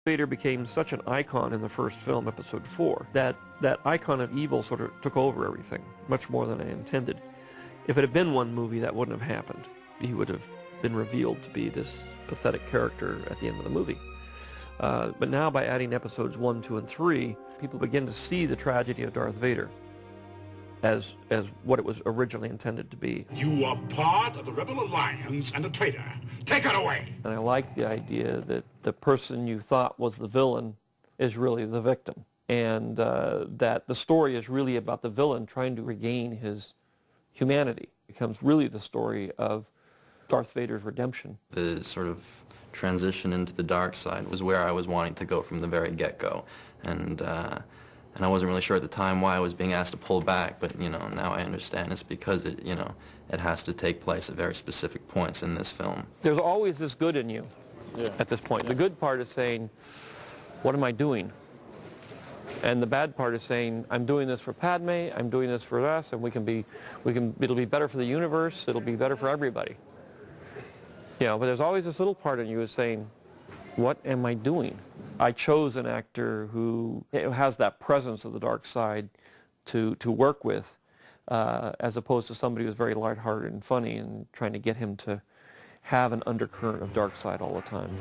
Vader became such an icon in the first film, Episode 4, that that icon of evil sort of took over everything, much more than I intended. If it had been one movie, that wouldn't have happened. He would have been revealed to be this pathetic character at the end of the movie. But now by adding Episodes 1, 2, and 3, people begin to see the tragedy of Darth Vader as what it was originally intended to be. You are part of the Rebel Alliance and a traitor. Take it away! And I like the idea that the person you thought was the villain is really the victim. And that the story is really about the villain trying to regain his humanity. It becomes really the story of Darth Vader's redemption. The sort of transition into the dark side was where I was wanting to go from the very get-go. And I wasn't really sure at the time why I was being asked to pull back, but, you know, now I understand it's because it, you know, it has to take place at very specific points in this film. There's always this good in you at this point. The good part is saying, what am I doing? And the bad part is saying, I'm doing this for Padme, I'm doing this for us, and it'll be better for the universe, it'll be better for everybody. You know, but there's always this little part in you is saying, what am I doing? I chose an actor who has that presence of the dark side to work with, as opposed to somebody who's very lighthearted and funny and trying to get him to have an undercurrent of dark side all the time.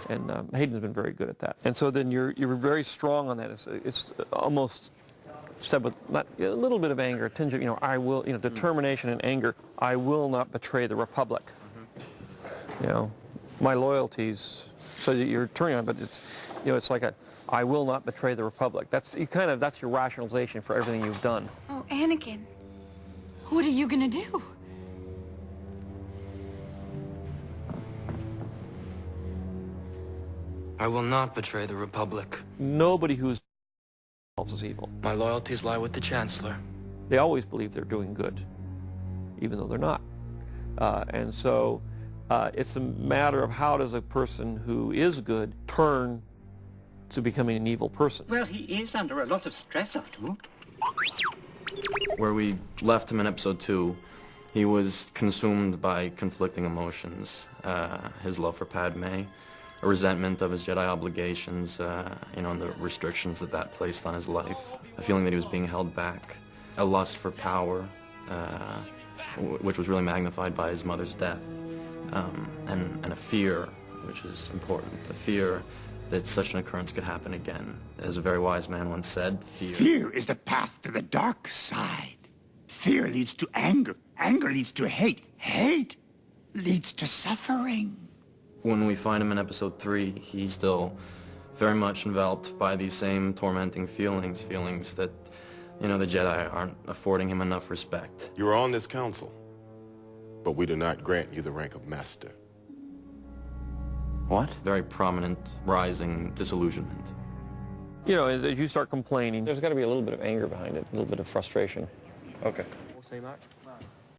And Hayden's been very good at that. And so then you're very strong on that. It's almost said with not a little bit of anger, a tinge of, you know, I will, you know, determination and anger. I will not betray the Republic. You know, my loyalties. So that you're turning on, but it's, you know, it's like I will not betray the Republic. That's your rationalization for everything you've done. Oh, Anakin, what are you gonna do? I will not betray the Republic. Nobody who's is evil. My loyalties lie with the Chancellor. They always believe they're doing good, even though they're not. And so it's a matter of how does a person who is good turn to becoming an evil person. Well, he is under a lot of stress, Artu. Where we left him in Episode 2, he was consumed by conflicting emotions. His love for Padme, a resentment of his Jedi obligations, you know, and the restrictions that placed on his life, a feeling that he was being held back, a lust for power, which was really magnified by his mother's death, and a fear, which is important, a fear that such an occurrence could happen again. As a very wise man once said, Fear is the path to the dark side. Fear leads to anger. Anger leads to hate. Hate leads to suffering. When we find him in Episode 3, he's still very much enveloped by these same tormenting feelings that, you know, the Jedi aren't affording him enough respect. You are on this council, but we do not grant you the rank of master. What? Very prominent, rising disillusionment. You know, as you start complaining, there's got to be a little bit of anger behind it, a little bit of frustration. Okay. We'll say that.